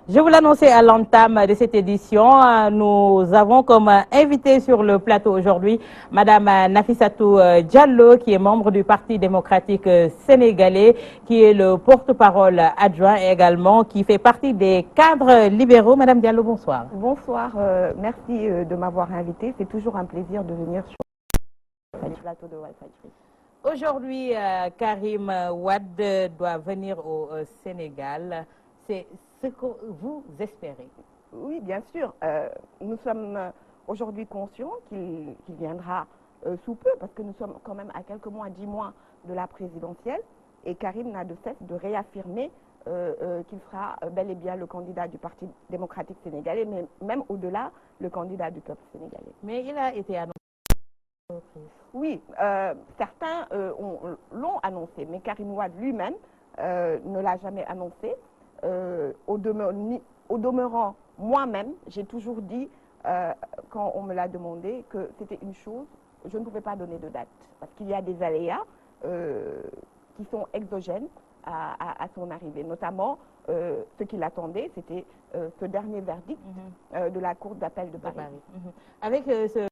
Je vous l'annonçais à l'entame de cette édition. Nous avons comme invité sur le plateau aujourd'hui Madame Nafissatou Diallo, qui est membre du Parti démocratique sénégalais, qui est le porte-parole adjoint et également qui fait partie des cadres libéraux. Madame Diallo, bonsoir. Bonsoir, merci de m'avoir invité. C'est toujours un plaisir de venir sur le plateau de Walfadjri. Aujourd'hui, Karim Wade doit venir au Sénégal. C'est ce que vous espérez? Oui, bien sûr. Nous sommes aujourd'hui conscients qu'il viendra sous peu, parce que nous sommes quand même à quelques mois, 10 mois de la présidentielle. Et Karim n'a de cesse de réaffirmer qu'il sera bel et bien le candidat du Parti démocratique sénégalais, mais même au-delà, le candidat du peuple sénégalais. Mais il a été annoncé. Oui, certains l'ont annoncé, mais Karim Wade lui-même ne l'a jamais annoncé. Au demeurant, moi-même, j'ai toujours dit, quand on me l'a demandé, que c'était une chose, je ne pouvais pas donner de date, parce qu'il y a des aléas qui sont exogènes à son arrivée. Notamment, ce qu'il attendait, c'était ce dernier verdict de la Cour d'appel de Paris. Avec ce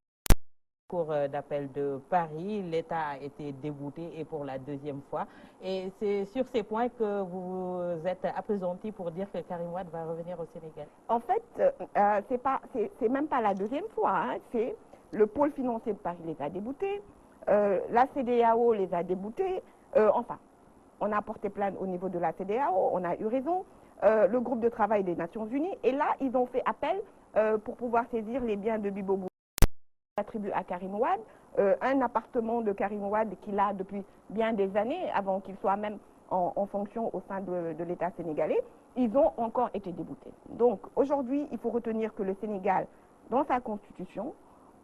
Cour d'appel de Paris, l'État a été débouté et pour la deuxième fois. Et c'est sur ces points que vous êtes appesanti pour dire que Karim Wade va revenir au Sénégal. En fait, c'est même pas la deuxième fois. Hein. C'est le pôle financier de Paris les a déboutés, la CEDEAO les a déboutés. Enfin, on a porté plainte au niveau de la CEDEAO, on a eu raison. Le groupe de travail des Nations Unies. Et là, ils ont fait appel pour pouvoir saisir les biens de Bibo Bourguiba attribue à Karim Wade, un appartement de Karim Wade qu'il a depuis bien des années, avant qu'il soit même en fonction au sein de l'État sénégalais, ils ont encore été déboutés. Donc aujourd'hui, il faut retenir que le Sénégal, dans sa constitution,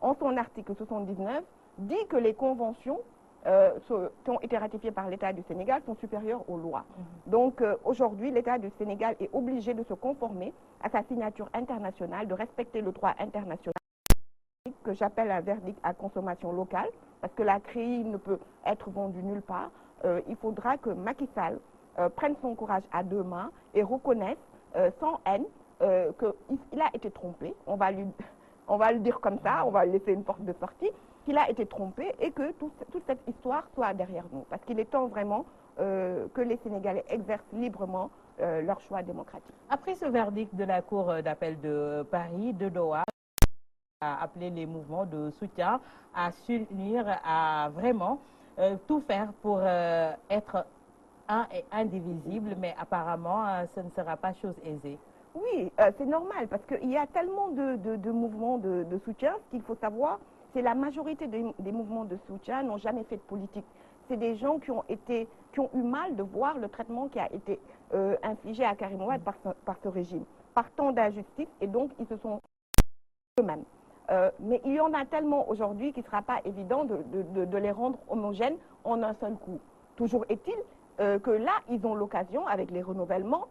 en son article 79, dit que les conventions qui ont été ratifiées par l'État du Sénégal sont supérieures aux lois. Donc aujourd'hui, l'État du Sénégal est obligé de se conformer à sa signature internationale, de respecter le droit international, que j'appelle un verdict à consommation locale, parce que la CREI ne peut être vendue nulle part. Il faudra que Macky Sall prenne son courage à deux mains et reconnaisse sans haine qu'il a été trompé. On va le dire comme ça, on va lui laisser une porte de sortie, qu'il a été trompé et que toute cette histoire soit derrière nous. Parce qu'il est temps vraiment que les Sénégalais exercent librement leur choix démocratique. Après ce verdict de la Cour d'appel de Paris, de Doha, à appeler les mouvements de soutien à s'unir, à vraiment tout faire pour être un et indivisible, mais apparemment ce ne sera pas chose aisée. Oui, c'est normal parce qu'il y a tellement de mouvements de soutien. Ce qu'il faut savoir, c'est la majorité des mouvements de soutien n'ont jamais fait de politique. C'est des gens qui ont eu mal de voir le traitement qui a été infligé à Karim Wade par ce régime, par tant d'injustice, et donc ils se sont eux-mêmes. Mais il y en a tellement aujourd'hui qu'il ne sera pas évident de les rendre homogènes en un seul coup. Toujours est-il que là, ils ont l'occasion, avec les renouvellements,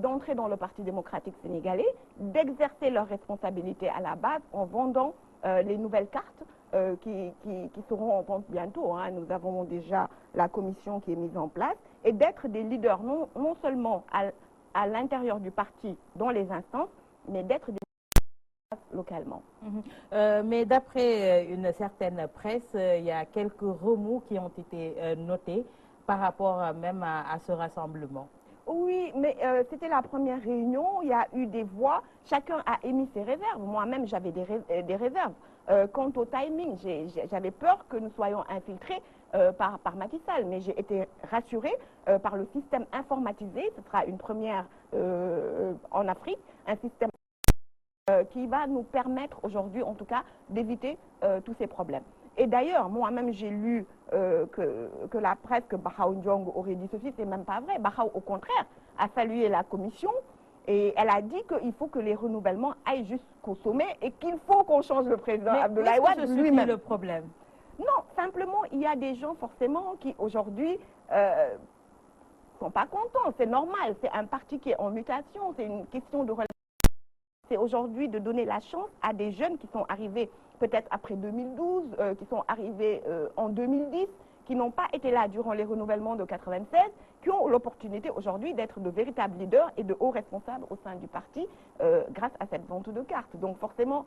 d'entrer dans le Parti démocratique sénégalais, d'exercer leurs responsabilités à la base en vendant les nouvelles cartes qui seront en vente bientôt. Hein. Nous avons déjà la commission qui est mise en place, et d'être des leaders non seulement à l'intérieur du parti, dans les instances, mais d'être des localement. Mais d'après une certaine presse, il y a quelques remous qui ont été notés par rapport même à ce rassemblement. Oui, mais c'était la première réunion, il y a eu des voix, chacun a émis ses réserves. Moi-même, j'avais des réserves. Quant au timing, j'avais peur que nous soyons infiltrés par Macky Sall, mais j'ai été rassurée par le système informatisé. Ce sera une première en Afrique, un système qui va nous permettre aujourd'hui, en tout cas, d'éviter tous ces problèmes. Et d'ailleurs, moi-même, j'ai lu que la presse, que Bahao Ndiong aurait dit ceci, c'est même pas vrai. Bahao, au contraire, a salué la commission et elle a dit qu'il faut que les renouvellements aillent jusqu'au sommet et qu'il faut qu'on change le président Abdoulaye Wade lui-même. Le problème? Non, simplement, il y a des gens forcément qui aujourd'hui sont pas contents. C'est normal, c'est un parti qui est en mutation, c'est une question de relation. C'est aujourd'hui de donner la chance à des jeunes qui sont arrivés peut-être après 2012, qui sont arrivés en 2010, qui n'ont pas été là durant les renouvellements de 96, qui ont l'opportunité aujourd'hui d'être de véritables leaders et de hauts responsables au sein du parti grâce à cette vente de cartes. Donc forcément,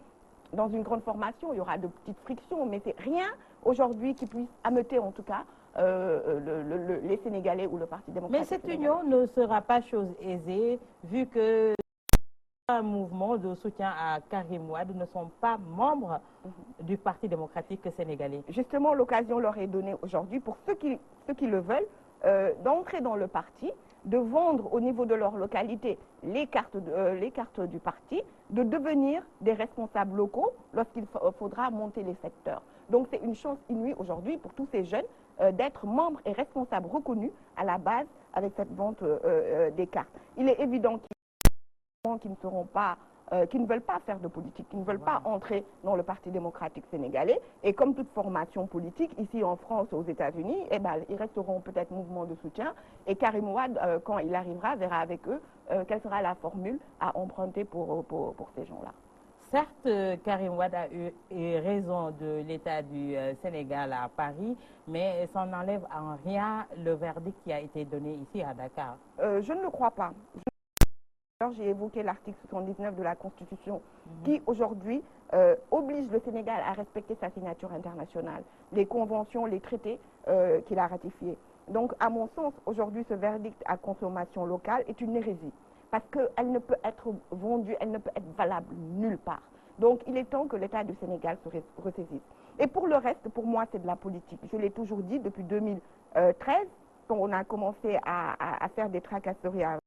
dans une grande formation, il y aura de petites frictions, mais c'est rien aujourd'hui qui puisse ameuter en tout cas les Sénégalais ou le Parti démocratique. Mais cette union ne sera pas chose aisée, vu que un mouvement de soutien à Karim Wade ne sont pas membres du Parti démocratique sénégalais. Justement, l'occasion leur est donnée aujourd'hui pour ceux qui le veulent d'entrer dans le parti, de vendre au niveau de leur localité les cartes du parti, de devenir des responsables locaux lorsqu'il faudra monter les secteurs. Donc c'est une chance inouïe aujourd'hui pour tous ces jeunes d'être membres et responsables reconnus à la base avec cette vente des cartes. Il est évident qui ne seront pas, qui ne veulent pas faire de politique, qui ne veulent pas entrer dans le Parti démocratique sénégalais. Et comme toute formation politique, ici en France, aux États-Unis, eh ben, ils resteront peut-être mouvement de soutien. Et Karim Wade, quand il arrivera, verra avec eux quelle sera la formule à emprunter pour ces gens-là. Certes, Karim Wade a eu raison de l'État du Sénégal à Paris, mais ça n'enlève en rien le verdict qui a été donné ici à Dakar. Je ne le crois pas. J'ai évoqué l'article 79 de la Constitution qui aujourd'hui oblige le Sénégal à respecter sa signature internationale, les conventions, les traités qu'il a ratifiés. Donc à mon sens, aujourd'hui ce verdict à consommation locale est une hérésie parce qu'elle ne peut être vendue, elle ne peut être valable nulle part. Donc il est temps que l'État du Sénégal se ressaisisse. Et pour le reste, pour moi c'est de la politique. Je l'ai toujours dit depuis 2013 quand on a commencé à faire des tracasseries à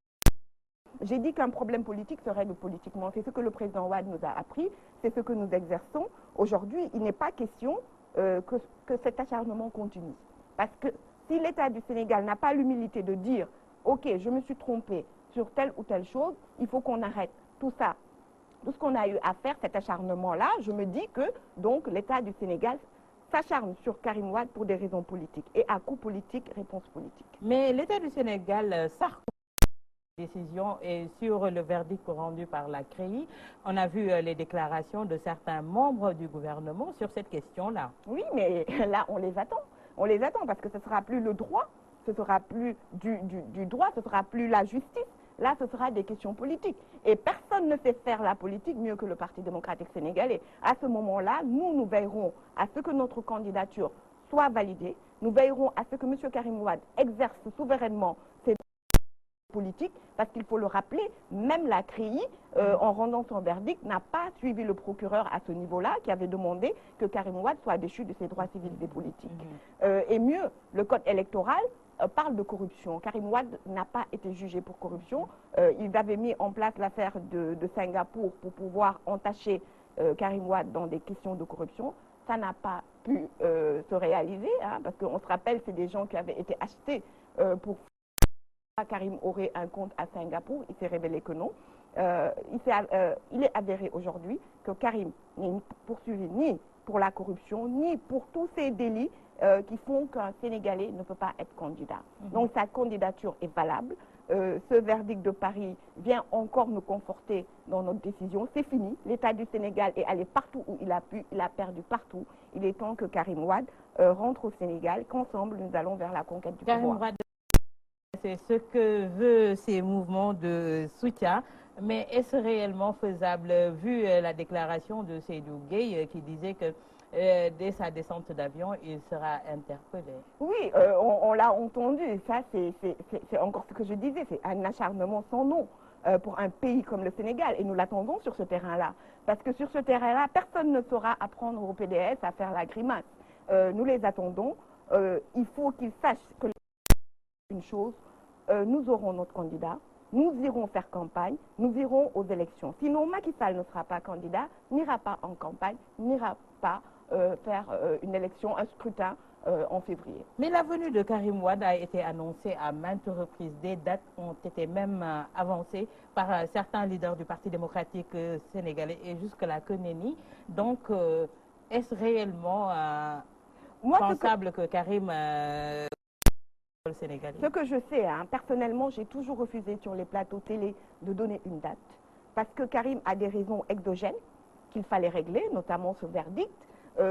j'ai dit qu'un problème politique se règle politiquement. C'est ce que le président Wade nous a appris, c'est ce que nous exerçons. Aujourd'hui, il n'est pas question que cet acharnement continue. Parce que si l'État du Sénégal n'a pas l'humilité de dire « Ok, je me suis trompé sur telle ou telle chose, il faut qu'on arrête tout ça ». Tout ce qu'on a eu à faire, cet acharnement-là, je me dis que donc l'État du Sénégal s'acharne sur Karim Wade pour des raisons politiques. Et à coup politique, réponse politique. Mais l'État du Sénégal décision et sur le verdict rendu par la CREI. On a vu les déclarations de certains membres du gouvernement sur cette question-là. Oui, mais là, on les attend. On les attend parce que ce ne sera plus le droit, ce ne sera plus du droit, ce ne sera plus la justice. Là, ce sera des questions politiques. Et personne ne sait faire la politique mieux que le Parti démocratique sénégalais. À ce moment-là, nous veillerons à ce que notre candidature soit validée. Nous veillerons à ce que M. Karim Wade exerce souverainement ses politique, parce qu'il faut le rappeler, même la CREI, en rendant son verdict, n'a pas suivi le procureur à ce niveau-là, qui avait demandé que Karim Wade soit déchu de ses droits civils et politiques. Et mieux, le code électoral parle de corruption. Karim Wade n'a pas été jugé pour corruption. Ils avaient mis en place l'affaire de Singapour pour pouvoir entacher Karim Wade dans des questions de corruption. Ça n'a pas pu se réaliser, hein, parce qu'on se rappelle, c'est des gens qui avaient été achetés pour Karim aurait un compte à Singapour, il s'est révélé que non. Il est avéré aujourd'hui que Karim n'est poursuivi ni pour la corruption, ni pour tous ces délits qui font qu'un Sénégalais ne peut pas être candidat. Donc sa candidature est valable. Ce verdict de Paris vient encore nous conforter dans notre décision. C'est fini. L'État du Sénégal est allé partout où il a pu, il a perdu partout. Il est temps que Karim Wade rentre au Sénégal, qu'ensemble nous allons vers la conquête du pouvoir. C'est ce que veulent ces mouvements de soutien, mais est-ce réellement faisable vu la déclaration de Seydou Gueye qui disait que dès sa descente d'avion, il sera interpellé? Oui, on l'a entendu, ça c'est encore ce que je disais, c'est un acharnement sans nom pour un pays comme le Sénégal et nous l'attendons sur ce terrain-là. Parce que sur ce terrain-là, personne ne saura apprendre au PDS à faire la grimace. Nous les attendons, il faut qu'ils sachent que une chose, nous aurons notre candidat, nous irons faire campagne, nous irons aux élections. Sinon, Macky Sall ne sera pas candidat, n'ira pas en campagne, n'ira pas faire une élection, un scrutin en février. Mais la venue de Karim Wade a été annoncée à maintes reprises. Des dates ont été même avancées par certains leaders du Parti démocratique sénégalais et jusque-là que nenni. Donc, est-ce réellement pensable que Karim... Ce que je sais, hein, personnellement, j'ai toujours refusé sur les plateaux télé de donner une date. Parce que Karim a des raisons exogènes qu'il fallait régler, notamment ce verdict.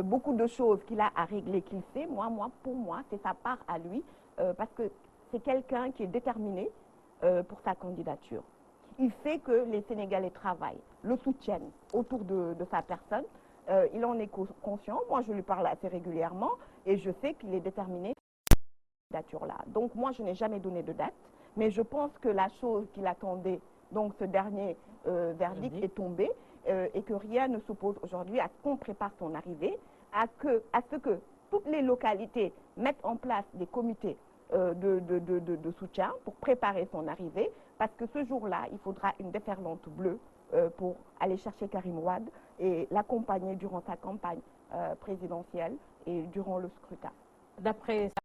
beaucoup de choses qu'il a à régler, qu'il sait. Pour moi, c'est sa part à lui, parce que c'est quelqu'un qui est déterminé pour sa candidature. Il fait que les Sénégalais travaillent, le soutiennent autour de sa personne. Il en est conscient. Moi, je lui parle assez régulièrement et je sais qu'il est déterminé pour cette candidature-là. Donc, moi, je n'ai jamais donné de date, mais je pense que la chose qu'il attendait, donc ce dernier verdict est tombé et que rien ne s'oppose aujourd'hui à ce qu'on prépare son arrivée, à ce que toutes les localités mettent en place des comités de soutien pour préparer son arrivée, parce que ce jour-là, il faudra une déferlante bleue pour aller chercher Karim Wade et l'accompagner durant sa campagne présidentielle et durant le scrutin. D'après sa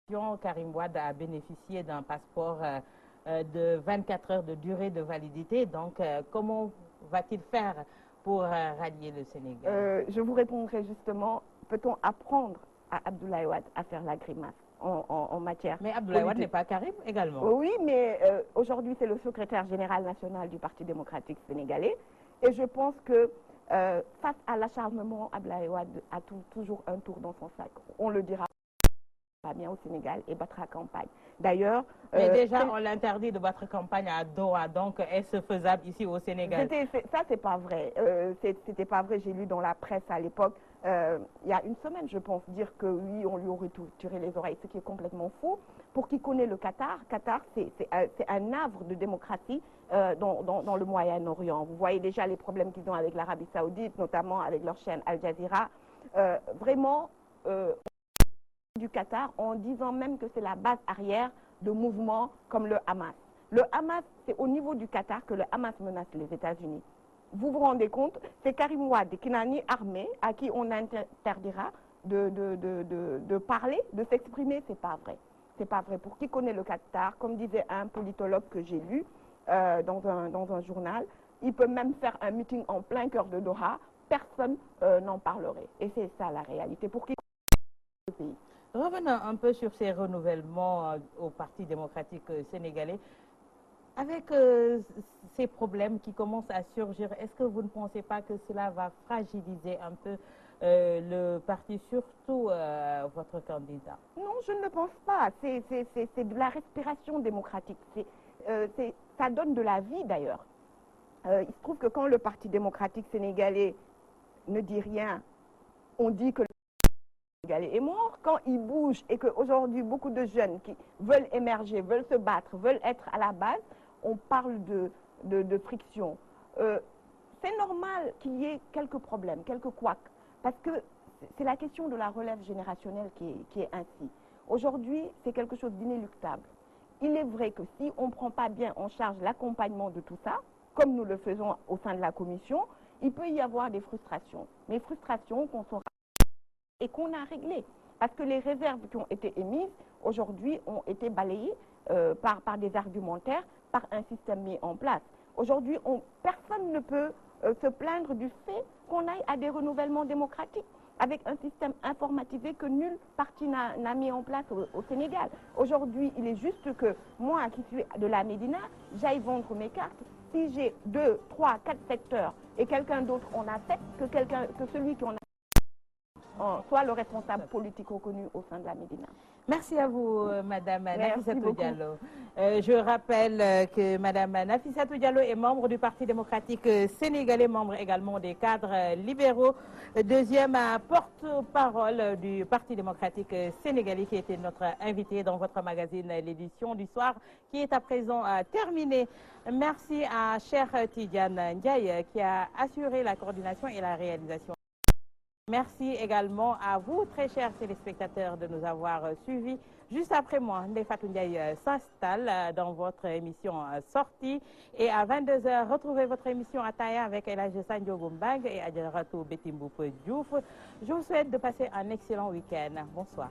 question, Karim Wade a bénéficié d'un passeport de 24 heures de durée de validité. Donc, comment va-t-il faire pour rallier le Sénégal? Je vous répondrai justement, peut-on apprendre à Abdoulaye Wade à faire la grimace en matière Mais Abdoulaye Wade n'est pas Karim également? Oui, mais aujourd'hui, c'est le secrétaire général national du Parti démocratique sénégalais. Et je pense que face à l'acharnement, Abdoulaye Wade a toujours un tour dans son sac. On le dira pas bien au Sénégal et battra campagne. D'ailleurs... Mais déjà, on l'interdit de battre campagne à Doha. Donc, est-ce faisable ici au Sénégal? Ça, c'est pas vrai. C'était pas vrai. J'ai lu dans la presse à l'époque, il y a une semaine, je pense, dire que oui, on lui aurait tiré les oreilles, ce qui est complètement faux. Pour qui connaît le Qatar, c'est un havre de démocratie dans le Moyen-Orient. Vous voyez déjà les problèmes qu'ils ont avec l'Arabie Saoudite, notamment avec leur chaîne Al Jazeera. Vraiment, du Qatar en disant même que c'est la base arrière de mouvements comme le Hamas. Le Hamas, c'est au niveau du Qatar que le Hamas menace les États-Unis. Vous vous rendez compte? C'est Karim Wade qui n'a ni armée, à qui on interdira de parler, de s'exprimer. C'est pas vrai. C'est pas vrai. Pour qui connaît le Qatar, comme disait un politologue que j'ai lu dans un journal, il peut même faire un meeting en plein cœur de Doha, personne n'en parlerait. Et c'est ça la réalité. Pour qui connaît le pays. Revenons un peu sur ces renouvellements au Parti démocratique sénégalais. Avec ces problèmes qui commencent à surgir, est-ce que vous ne pensez pas que cela va fragiliser un peu le parti, surtout votre candidat? Non, je ne le pense pas. C'est de la respiration démocratique. Ça donne de la vie d'ailleurs. Il se trouve que quand le Parti démocratique sénégalais ne dit rien, on dit que le Sénégalais est mort. Quand il bouge et qu'aujourd'hui beaucoup de jeunes qui veulent émerger, veulent se battre, veulent être à la base, on parle de friction. C'est normal qu'il y ait quelques problèmes, quelques couacs, parce que c'est la question de la relève générationnelle qui est ainsi. Aujourd'hui, c'est quelque chose d'inéluctable. Il est vrai que si on ne prend pas bien en charge l'accompagnement de tout ça, comme nous le faisons au sein de la commission, il peut y avoir des frustrations. Mais frustrations qu'on saura et qu'on a réglées. Parce que les réserves qui ont été émises, aujourd'hui, ont été balayées par des argumentaires, par un système mis en place. Aujourd'hui, personne ne peut se plaindre du fait qu'on aille à des renouvellements démocratiques avec un système informatisé que nul parti n'a mis en place au Sénégal. Aujourd'hui, il est juste que moi, qui suis de la Médina, j'aille vendre mes cartes. Si j'ai 2, 3, 4 secteurs et quelqu'un d'autre en a 7, que celui qui en a soit le responsable politique reconnu au sein de la Médina. Merci à vous, Madame Nafissatou Diallo. Je rappelle que Madame Nafissatou Diallo est membre du Parti démocratique sénégalais, membre également des cadres libéraux, deuxième porte-parole du Parti démocratique sénégalais, qui était notre invité dans votre magazine L'édition du soir, qui est à présent terminée. Merci à Cher Tidiane Ndiaye qui a assuré la coordination et la réalisation. Merci également à vous, très chers téléspectateurs, de nous avoir suivis. Juste après moi, Ndeye Fatou Ndiaye s'installe dans votre émission Sortie. Et à 22 h, retrouvez votre émission Ataya avec El Hadji Sandiogou Mbengue et Adjaratou Betty Mboup Diouf. Je vous souhaite de passer un excellent week-end. Bonsoir.